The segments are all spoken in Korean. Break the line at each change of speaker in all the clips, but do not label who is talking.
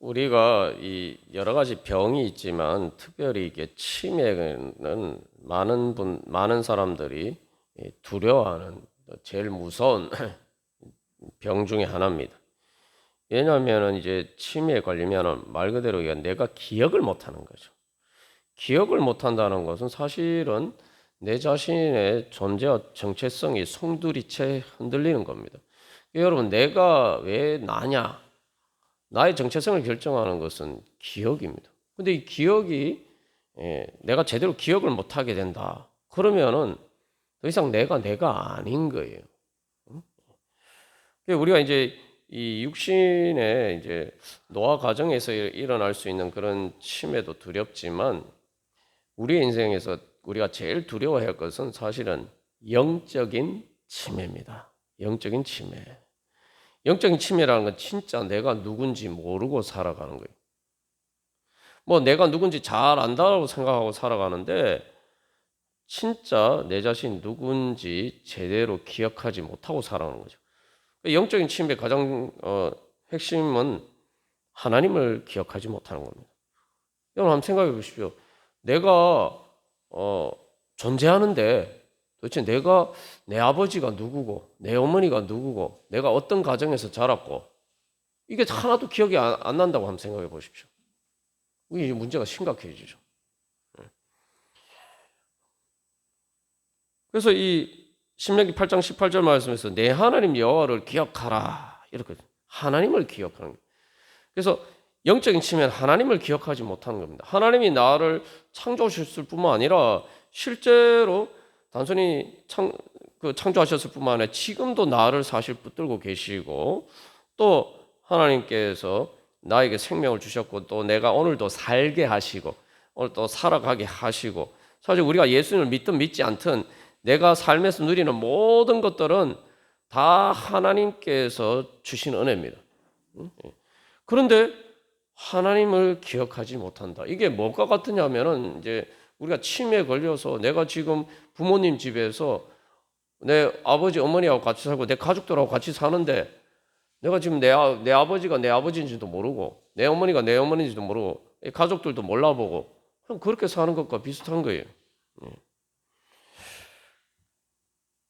우리가 이 여러 가지 병이 있지만 특별히 이게 치매는 많은 사람들이 두려워하는 제일 무서운 병 중에 하나입니다. 왜냐하면 이제 치매에 걸리면 말 그대로 이게 내가 기억을 못 하는 거죠. 기억을 못 한다는 것은 사실은 내 자신의 존재와 정체성이 송두리째 흔들리는 겁니다. 여러분, 내가 왜 나냐? 나의 정체성을 결정하는 것은 기억입니다. 근데 이 기억이 내가 제대로 기억을 못 하게 된다. 그러면은 더 이상 내가 아닌 거예요. 우리가 이제 이 육신의 이제 노화 과정에서 일어날 수 있는 그런 치매도 두렵지만 우리의 인생에서 우리가 제일 두려워해야 할 것은 사실은 영적인 치매입니다. 영적인 치매. 영적인 치매라는 건 진짜 내가 누군지 모르고 살아가는 거예요. 뭐 내가 누군지 잘 안다고 생각하고 살아가는데 진짜 내 자신이 누군지 제대로 기억하지 못하고 살아가는 거죠. 영적인 치매의 가장 핵심은 하나님을 기억하지 못하는 겁니다. 여러분 한번 생각해 보십시오. 내가 존재하는데 도대체 내 아버지가 누구고 내 어머니가 누구고 내가 어떤 가정에서 자랐고 이게 하나도 기억이 안 난다고 한번 생각해 보십시오. 이게 문제가 심각해지죠. 그래서 이 신명기 8장 18절 말씀에서 내 하나님 여호와를 기억하라 이렇게 하나님을 기억하는 거예요. 그래서 영적인 치매는 하나님을 기억하지 못하는 겁니다. 하나님이 나를 창조하셨을 뿐만 아니라 실제로 단순히 창조하셨을 뿐만 아니라 지금도 나를 사실 붙들고 계시고 또 하나님께서 나에게 생명을 주셨고 또 내가 오늘도 살게 하시고 오늘 또 살아가게 하시고 사실 우리가 예수님을 믿든 믿지 않든 내가 삶에서 누리는 모든 것들은 다 하나님께서 주신 은혜입니다. 그런데 하나님을 기억하지 못한다. 이게 뭐가 같으냐면은 이제 우리가 치매에 걸려서 내가 지금 부모님 집에서 내 아버지 어머니하고 같이 살고 내 가족들하고 같이 사는데 내가 지금 내 아버지가 내 아버지인지도 모르고 내 어머니가 내 어머니인지도 모르고 가족들도 몰라보고 그렇게 사는 것과 비슷한 거예요.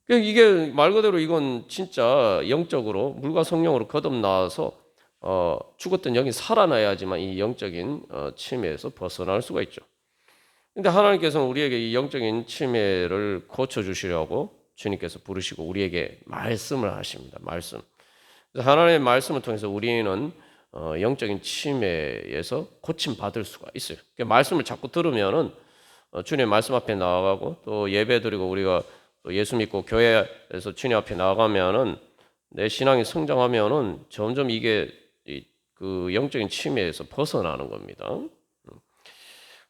이게 말 그대로 이건 진짜 영적으로 물과 성령으로 거듭나서 죽었던 영이 살아나야지만 이 영적인 치매에서 벗어날 수가 있죠. 근데 하나님께서는 우리에게 이 영적인 치매를 고쳐주시려고 주님께서 부르시고 우리에게 말씀을 하십니다. 말씀. 그래서 하나님의 말씀을 통해서 우리는 영적인 치매에서 고침받을 수가 있어요. 그러니까 말씀을 자꾸 들으면은 주님의 말씀 앞에 나아가고 또 예배 드리고 우리가 또 예수 믿고 교회에서 주님 앞에 나가면은 내 신앙이 성장하면은 점점 이게 그 영적인 치매에서 벗어나는 겁니다.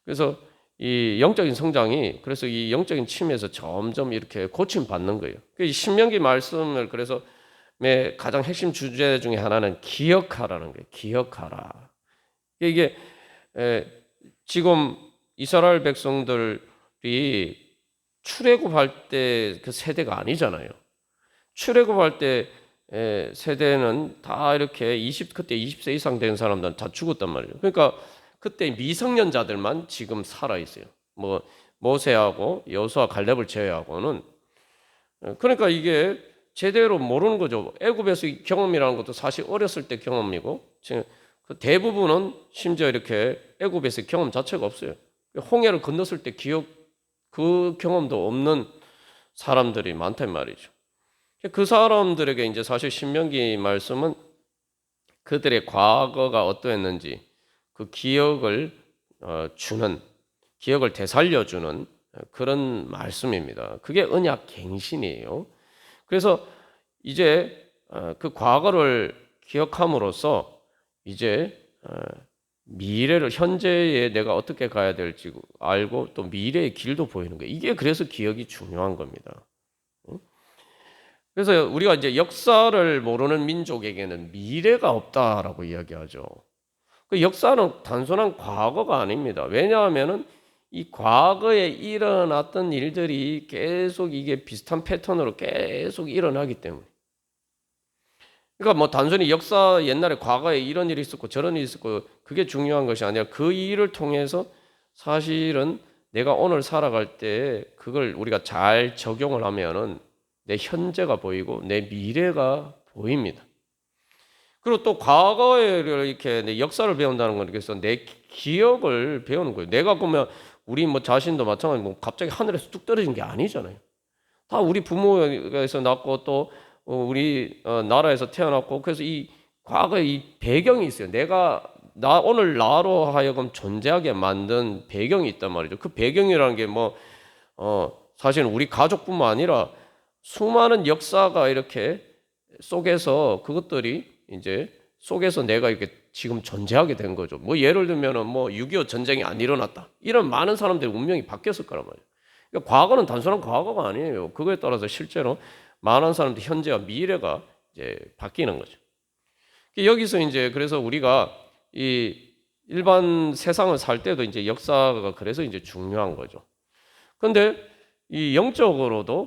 그래서 이 영적인 성장이 그래서 이 영적인 치매에서 점점 이렇게 고침받는 거예요. 이 신명기 말씀을 그래서 가장 핵심 주제 중에 하나는 기억하라는 거예요. 기억하라. 이게 지금 이스라엘 백성들이 출애굽할 때 그 세대가 아니잖아요. 출애굽할 때 세대는 다 이렇게 그때 20세 이상 된 사람들은 다 죽었단 말이에요. 그러니까 그때 미성년자들만 지금 살아 있어요. 뭐 모세하고 여호수아 갈렙을 제외하고는 그러니까 이게 제대로 모르는 거죠. 애굽에서의 경험이라는 것도 사실 어렸을 때 경험이고 그 대부분은 심지어 이렇게 애굽에서의 경험 자체가 없어요. 홍해를 건넜을 때 그 경험도 없는 사람들이 많단 말이죠. 그 사람들에게 이제 사실 신명기 말씀은 그들의 과거가 어떠했는지 그 기억을 기억을 되살려주는 그런 말씀입니다. 그게 언약 갱신이에요. 그래서 이제 그 과거를 기억함으로써 이제 미래를 현재에 내가 어떻게 가야 될지 알고 또 미래의 길도 보이는 거예요. 이게 그래서 기억이 중요한 겁니다. 그래서 우리가 이제 역사를 모르는 민족에게는 미래가 없다라고 이야기하죠. 그 역사는 단순한 과거가 아닙니다. 왜냐하면은 이 과거에 일어났던 일들이 계속 이게 비슷한 패턴으로 계속 일어나기 때문에. 그러니까 뭐 단순히 역사 옛날에 과거에 이런 일이 있었고 저런 일이 있었고 그게 중요한 것이 아니라 그 일을 통해서 사실은 내가 오늘 살아갈 때 그걸 우리가 잘 적용을 하면은 내 현재가 보이고 내 미래가 보입니다. 그리고 또 과거에 이렇게 내 역사를 배운다는 건 그래서 내 기억을 배우는 거예요. 내가 보면 우리 뭐 자신도 마찬가지로 뭐 갑자기 하늘에서 뚝 떨어진 게 아니잖아요. 다 우리 부모에서 낳고 또 우리 나라에서 태어났고 그래서 이 과거에 이 배경이 있어요. 나 오늘 나로 하여금 존재하게 만든 배경이 있단 말이죠. 그 배경이라는 게 뭐 사실은 우리 가족뿐만 아니라 수많은 역사가 이렇게 속에서 그것들이 이제 속에서 내가 이렇게 지금 존재하게 된 거죠. 뭐 예를 들면은 뭐 6.25 전쟁이 안 일어났다. 이런 많은 사람들의 운명이 바뀌었을 거란 말이에요. 그러니까 과거는 단순한 과거가 아니에요. 그거에 따라서 실제로 많은 사람들 현재와 미래가 이제 바뀌는 거죠. 여기서 이제 그래서 우리가 이 일반 세상을 살 때도 이제 역사가 그래서 이제 중요한 거죠. 그런데 이 영적으로는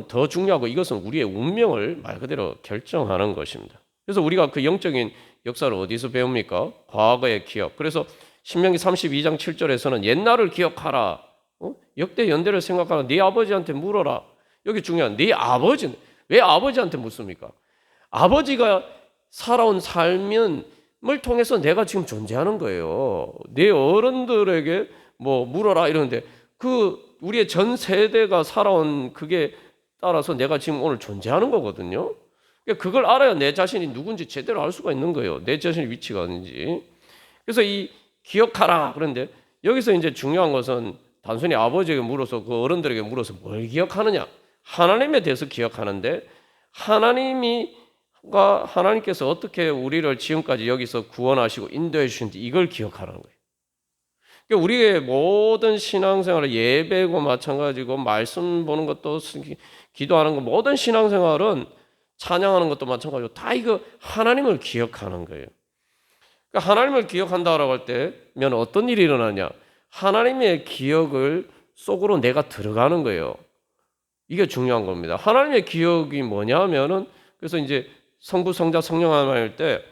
더 중요하고 이것은 우리의 운명을 말 그대로 결정하는 것입니다. 그래서 우리가 그 영적인 역사를 어디서 배웁니까? 과거의 기억. 그래서 신명기 32장 7절에서는 옛날을 기억하라. 역대 연대를 생각하라. 네 아버지한테 물어라. 여기 중요한 네 아버지는 왜 아버지한테 묻습니까? 아버지가 살아온 삶을 통해서 내가 지금 존재하는 거예요. 내 어른들에게 뭐 물어라 이러는데 그 우리의 전 세대가 살아온 그게 따라서 내가 지금 오늘 존재하는 거거든요. 그걸 알아야 내 자신이 누군지 제대로 알 수가 있는 거예요. 내 자신의 위치가 어딘지. 그래서 이 기억하라. 그런데 여기서 이제 중요한 것은 단순히 아버지에게 물어서 그 어른들에게 물어서 뭘 기억하느냐? 하나님에 대해서 기억하는데 하나님께서 어떻게 우리를 지금까지 여기서 구원하시고 인도해 주신지 이걸 기억하라는 거예요. 그러니까 우리의 모든 신앙생활을 예배고 마찬가지고 말씀 보는 것도 기도하는 것 모든 신앙생활은 찬양하는 것도 마찬가지고 다 이거 하나님을 기억하는 거예요. 그러니까 하나님을 기억한다라고 할 때면 어떤 일이 일어나냐? 하나님의 기억을 속으로 내가 들어가는 거예요. 이게 중요한 겁니다. 하나님의 기억이 뭐냐면은 그래서 이제 성부, 성자, 성령 하나님 할 때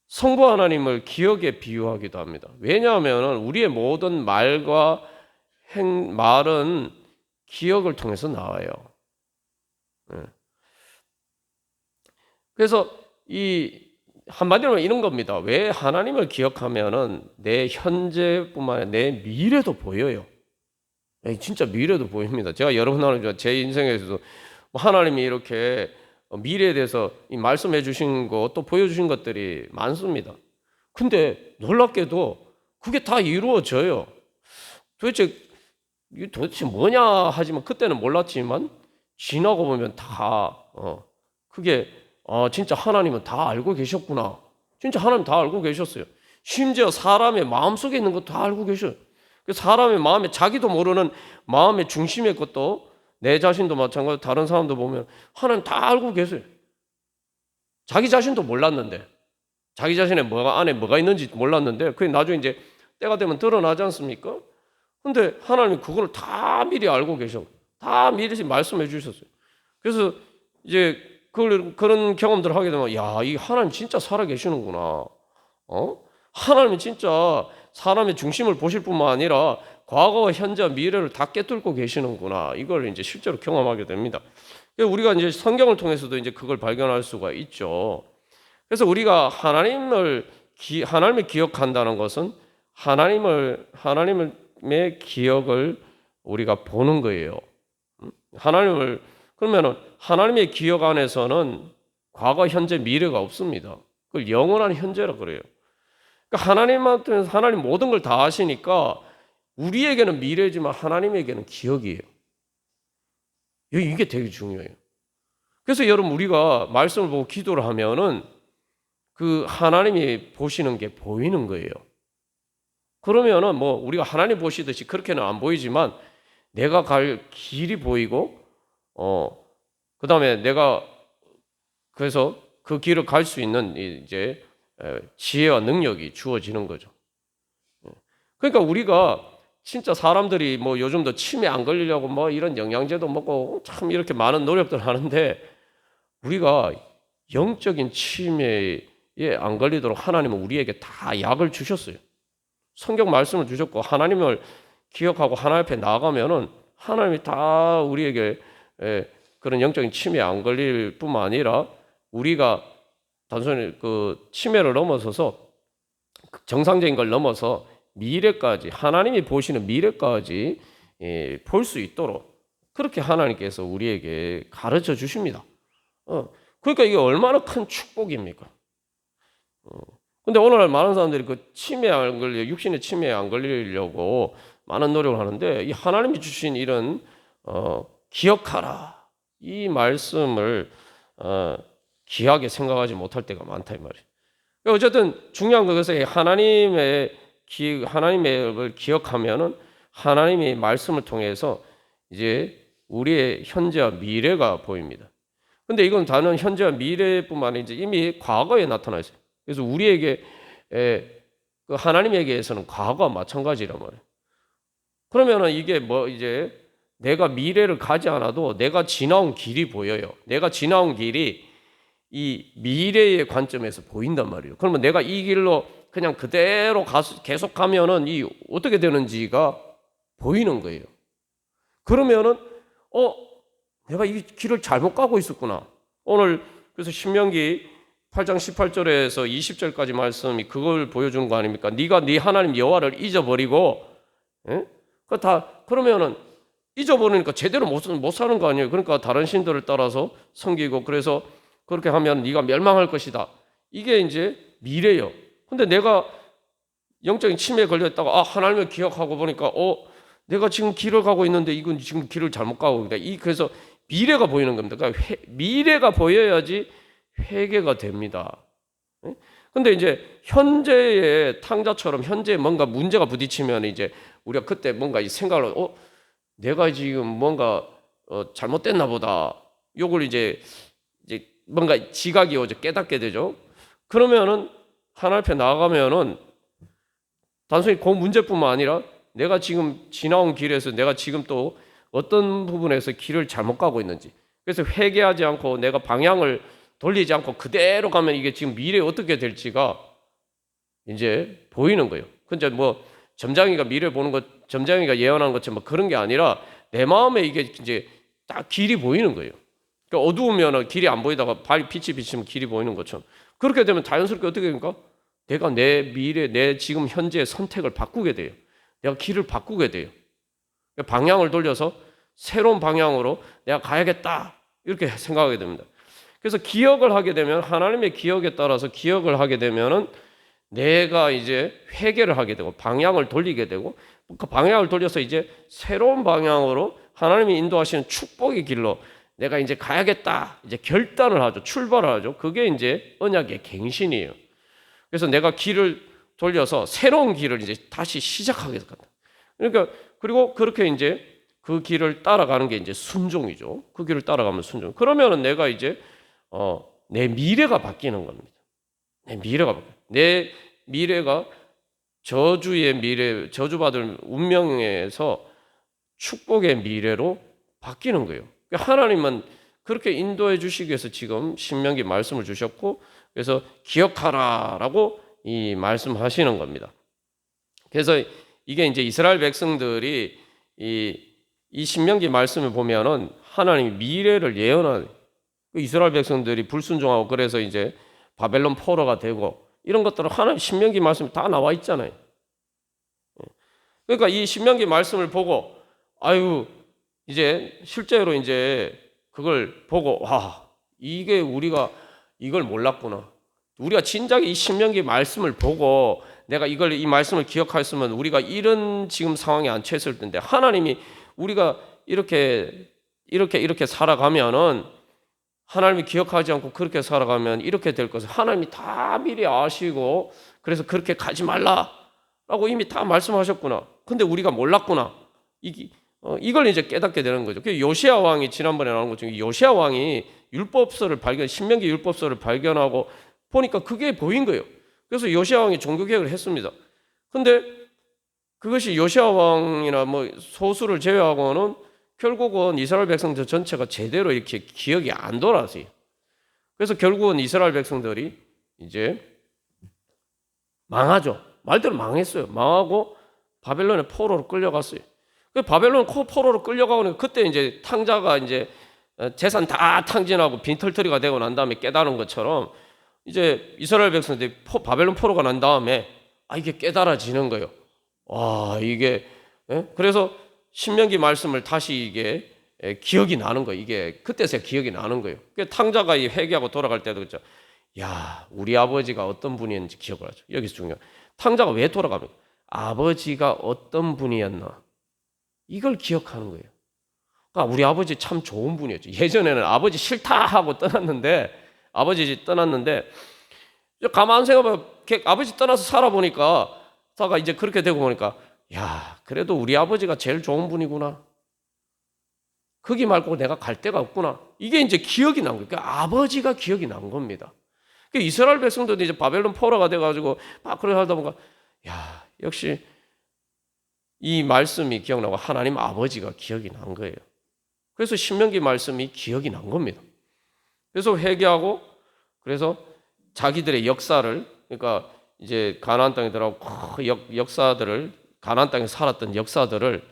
성부 하나님을 기억에 비유하기도 합니다. 왜냐하면 우리의 모든 말과 말은 기억을 통해서 나와요. 그래서 이 한마디로 이런 겁니다. 왜 하나님을 기억하면은 내 현재뿐만 아니라 내 미래도 보여요. 진짜 미래도 보입니다. 제가 여러 번 하는 제 인생에서도 하나님이 이렇게 미래에 대해서 말씀해 주신 것 또 보여주신 것들이 많습니다. 근데 놀랍게도 그게 다 이루어져요. 도대체 뭐냐 하지만 그때는 몰랐지만 지나고 보면 다 그게 진짜 하나님은 다 알고 계셨구나. 진짜 하나님 다 알고 계셨어요. 심지어 사람의 마음속에 있는 것도 다 알고 계셔요. 사람의 마음에 자기도 모르는 마음의 중심의 것도 내 자신도 마찬가지로 다른 사람도 보면 하나님 다 알고 계세요. 자기 자신도 몰랐는데 자기 자신의 안에 뭐가 있는지 몰랐는데 그게 나중에 이제 때가 되면 드러나지 않습니까? 근데 하나님 그걸 다 미리 알고 계셔. 다 미리 말씀해 주셨어요. 그래서 이제 그런 경험들을 하게 되면 야, 이 하나님 진짜 살아 계시는구나. 하나님은 진짜 사람의 중심을 보실 뿐만 아니라 과거와 현재와 미래를 다 꿰뚫고 계시는구나. 이걸 이제 실제로 경험하게 됩니다. 우리가 이제 성경을 통해서도 이제 그걸 발견할 수가 있죠. 그래서 우리가 하나님을 기억한다는 것은 하나님의 기억을 우리가 보는 거예요. 그러면은 하나님의 기억 안에서는 과거, 현재, 미래가 없습니다. 그걸 영원한 현재라 그래요. 그러니까 하나님한테는 하나님 모든 걸 다 아시니까 우리에게는 미래지만 하나님에게는 기억이에요. 이게 되게 중요해요. 그래서 여러분 우리가 말씀을 보고 기도를 하면은 그 하나님이 보시는 게 보이는 거예요. 그러면은 뭐 우리가 하나님 보시듯이 그렇게는 안 보이지만 내가 갈 길이 보이고 그다음에 내가 그래서 그 길을 갈 수 있는 이제 지혜와 능력이 주어지는 거죠. 그러니까 우리가 진짜 사람들이 뭐 요즘도 치매 안 걸리려고 뭐 이런 영양제도 먹고 참 이렇게 많은 노력들 하는데 우리가 영적인 치매에 안 걸리도록 하나님은 우리에게 다 약을 주셨어요. 성경 말씀을 주셨고 하나님을 기억하고 하나님 앞에 나아가면은 하나님이 다 우리에게 그런 영적인 치매에 안 걸릴 뿐만 아니라 우리가 단순히 그 치매를 넘어서서 정상적인 걸 넘어서 미래까지 하나님이 보시는 미래까지 볼 수 있도록 그렇게 하나님께서 우리에게 가르쳐 주십니다. 그러니까 이게 얼마나 큰 축복입니까? 근데 오늘날 많은 사람들이 그 치매에 안 걸려 육신의 치매에 안 걸리려고 많은 노력을 하는데 이 하나님이 주신 이런 기억하라 이 말씀을 귀하게 생각하지 못할 때가 많다 이 말이에요. 어쨌든 중요한 것은 하나님의 걸 기억하면은 하나님의 말씀을 통해서 이제 우리의 현재와 미래가 보입니다. 근데 이건 다른 현재와 미래뿐만 아니라 이제 이미 과거에 나타나 있어요. 그래서 우리에게 그 하나님에게서는 과거와 마찬가지란 말이에요. 그러면은 이게 뭐 이제 내가 미래를 가지 않아도 내가 지나온 길이 보여요. 내가 지나온 길이 이 미래의 관점에서 보인단 말이에요. 그러면 내가 이 길로 그냥 그대로 계속 가면은 이 어떻게 되는지가 보이는 거예요. 그러면은 내가 이 길을 잘못 가고 있었구나. 오늘 그래서 신명기 8장 18절에서 20절까지 말씀이 그걸 보여주는 거 아닙니까? 네가 네 하나님 여호와를 잊어버리고 그러면은 잊어버리니까 제대로 못 사는 거 아니에요. 그러니까 다른 신들을 따라서 섬기고 그래서 그렇게 하면 네가 멸망할 것이다. 이게 이제 미래예요. 근데 내가 영적인 치매에 걸렸다가 하나님을 기억하고 보니까 내가 지금 길을 가고 있는데 이건 지금 길을 잘못 가고 있다. 그래서 미래가 보이는 겁니다. 그러니까 미래가 보여야지 회개가 됩니다. 근데 이제 현재의 탕자처럼 현재에 뭔가 문제가 부딪히면 이제 우리가 그때 뭔가 이 생각을 내가 지금 뭔가 잘못됐나 보다. 요걸 이제 뭔가 지각이 오죠. 깨닫게 되죠. 그러면은 하나님 앞에 나아가면은 단순히 그 문제뿐만 아니라 내가 지금 지나온 길에서 내가 지금 또 어떤 부분에서 길을 잘못 가고 있는지 그래서 회개하지 않고 내가 방향을 돌리지 않고 그대로 가면 이게 지금 미래에 어떻게 될지가 이제 보이는 거예요. 근데 뭐 점장이가 미래 보는 것, 점장이가 예언하는 것처럼 뭐 그런 게 아니라 내 마음에 이게 이제 딱 길이 보이는 거예요. 그러니까 어두우면 길이 안 보이다가 빛이 비치면 길이 보이는 것처럼 그렇게 되면 자연스럽게 어떻게 됩니까? 내가 내 미래, 내 지금 현재의 선택을 바꾸게 돼요. 내가 길을 바꾸게 돼요. 방향을 돌려서 새로운 방향으로 내가 가야겠다 이렇게 생각하게 됩니다. 그래서 기억을 하게 되면 하나님의 기억에 따라서 기억을 하게 되면은 내가 이제 회개를 하게 되고 방향을 돌리게 되고 그 방향을 돌려서 이제 새로운 방향으로 하나님이 인도하시는 축복의 길로 내가 이제 가야겠다 이제 결단을 하죠. 출발을 하죠. 그게 이제 언약의 갱신이에요. 그래서 내가 길을 돌려서 새로운 길을 이제 다시 시작하게 된다. 그러니까 그리고 그렇게 이제 그 길을 따라가는 게 이제 순종이죠. 그 길을 따라가면 순종. 그러면은 내가 이제 내 미래가 바뀌는 겁니다. 내 미래가 바뀌어요. 내 미래가 저주의 미래, 저주받을 운명에서 축복의 미래로 바뀌는 거예요. 하나님은 그렇게 인도해 주시기 위해서 지금 신명기 말씀을 주셨고 그래서 기억하라라고 이 말씀하시는 겁니다. 그래서 이게 이제 이스라엘 백성들이 이 신명기 말씀을 보면은 하나님이 미래를 예언하는 이스라엘 백성들이 불순종하고 그래서 이제 바벨론 포로가 되고 이런 것들은 하나님 신명기 말씀이 다 나와 있잖아요. 그러니까 이 신명기 말씀을 보고 이제 실제로 이제 그걸 보고 이게 우리가 이걸 몰랐구나. 우리가 진작에 이 신명기 말씀을 보고 내가 이 말씀을 기억했으면 우리가 이런 지금 상황에 안 처했을 텐데 하나님이 우리가 이렇게 살아가면은 하나님이 기억하지 않고 그렇게 살아가면 이렇게 될 것을 하나님이 다 미리 아시고 그래서 그렇게 가지 말라라고 이미 다 말씀하셨구나. 근데 우리가 몰랐구나. 이걸 이제 깨닫게 되는 거죠. 그 요시야 왕이 지난번에 나온 것 중에 요시야 왕이 신명기 율법서를 발견하고 보니까 그게 보인 거예요. 그래서 요시야 왕이 종교개혁을 했습니다. 근데 그것이 요시야 왕이나 뭐 소수를 제외하고는 결국은 이스라엘 백성들 전체가 제대로 이렇게 기억이 안 돌아서요. 그래서 결국은 이스라엘 백성들이 이제 망하죠. 말대로 망했어요. 망하고 바벨론의 포로로 끌려갔어요. 그 바벨론 포로로 끌려가고 그때 이제 탕자가 이제 재산 다 탕진하고 빈털터리가 되고 난 다음에 깨달은 것처럼 이제 이스라엘 백성들이 바벨론 포로가 난 다음에 이게 깨달아지는 거예요. 와, 이게 그래서 신명기 말씀을 다시 이게 기억이 나는 거예요. 이게 그때서야 기억이 나는 거예요. 그 탕자가 회개하고 돌아갈 때도 그렇죠. 야, 우리 아버지가 어떤 분이었는지 기억을 하죠. 여기서 중요한 탕자가 왜 돌아갑니까? 아버지가 어떤 분이었나 이걸 기억하는 거예요. 그러니까 우리 아버지 참 좋은 분이었죠. 예전에는 아버지 싫다 하고 떠났는데 가만 생각해보면 아버지 떠나서 살아보니까 이제 그렇게 되고 보니까 야, 그래도 우리 아버지가 제일 좋은 분이구나. 거기 말고 내가 갈 데가 없구나. 이게 이제 기억이 난 거예요. 그러니까 아버지가 기억이 난 겁니다. 그러니까 이스라엘 백성들도 이제 바벨론 포로가 돼가지고 막 그러다 하다 보니까 야, 역시 이 말씀이 기억나고 하나님 아버지가 기억이 난 거예요. 그래서 신명기 말씀이 기억이 난 겁니다. 그래서 회개하고 그래서 자기들의 역사를 그러니까 이제 가나안 땅에 들어가고 역사들을 가나안 땅에 살았던 역사들을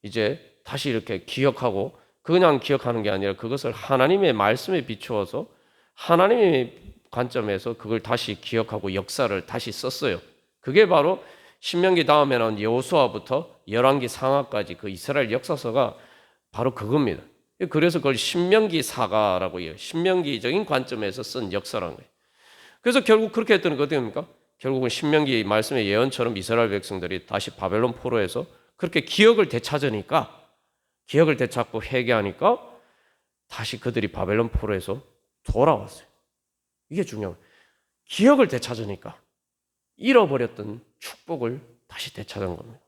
이제 다시 이렇게 기억하고 그냥 기억하는 게 아니라 그것을 하나님의 말씀에 비추어서 하나님의 관점에서 그걸 다시 기억하고 역사를 다시 썼어요. 그게 바로 신명기 다음에 나온 여호수아부터 열왕기 상하까지 그 이스라엘 역사서가 바로 그겁니다. 그래서 그걸 신명기 사가라고 해요. 신명기적인 관점에서 쓴 역사라는 거예요. 그래서 결국 그렇게 했더니 어떻게 됩니까? 결국은 신명기 말씀의 예언처럼 이스라엘 백성들이 다시 바벨론 포로에서 그렇게 기억을 되찾고 회개하니까 다시 그들이 바벨론 포로에서 돌아왔어요. 이게 중요해요. 기억을 되찾으니까 잃어버렸던 축복을 다시 되찾은 겁니다.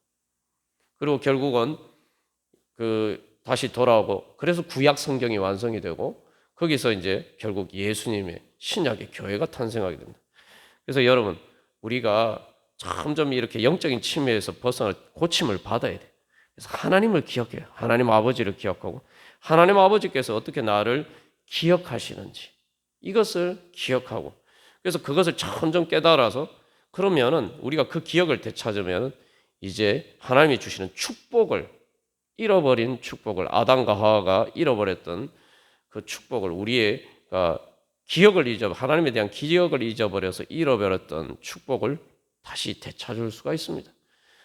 그리고 결국은 다시 돌아오고 그래서 구약 성경이 완성이 되고 거기서 이제 결국 예수님의 신약의 교회가 탄생하게 됩니다. 그래서 여러분 우리가 점점 이렇게 영적인 침해에서 벗어나 고침을 받아야 돼요. 그래서 하나님을 기억해요. 하나님 아버지를 기억하고 하나님 아버지께서 어떻게 나를 기억하시는지 이것을 기억하고 그래서 그것을 점점 깨달아서 그러면은 우리가 그 기억을 되찾으면 이제 하나님이 주시는 축복을 잃어버린 축복을 아담과 하와가 잃어버렸던 그 축복을 우리의 하나님에 대한 기억을 잊어버려서 잃어버렸던 축복을 다시 되찾을 수가 있습니다.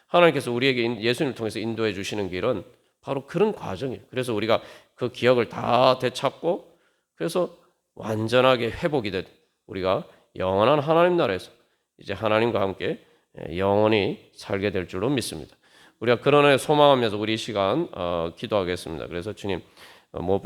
하나님께서 우리에게 예수님을 통해서 인도해 주시는 길은 바로 그런 과정이에요. 그래서 우리가 그 기억을 다 되찾고 그래서 완전하게 회복이 된 우리가 영원한 하나님 나라에서 이제 하나님과 함께 영원히 살게 될 줄로 믿습니다. 우리가 그런 애 소망하면서 우리 시간 기도하겠습니다. 그래서 주님 무엇보다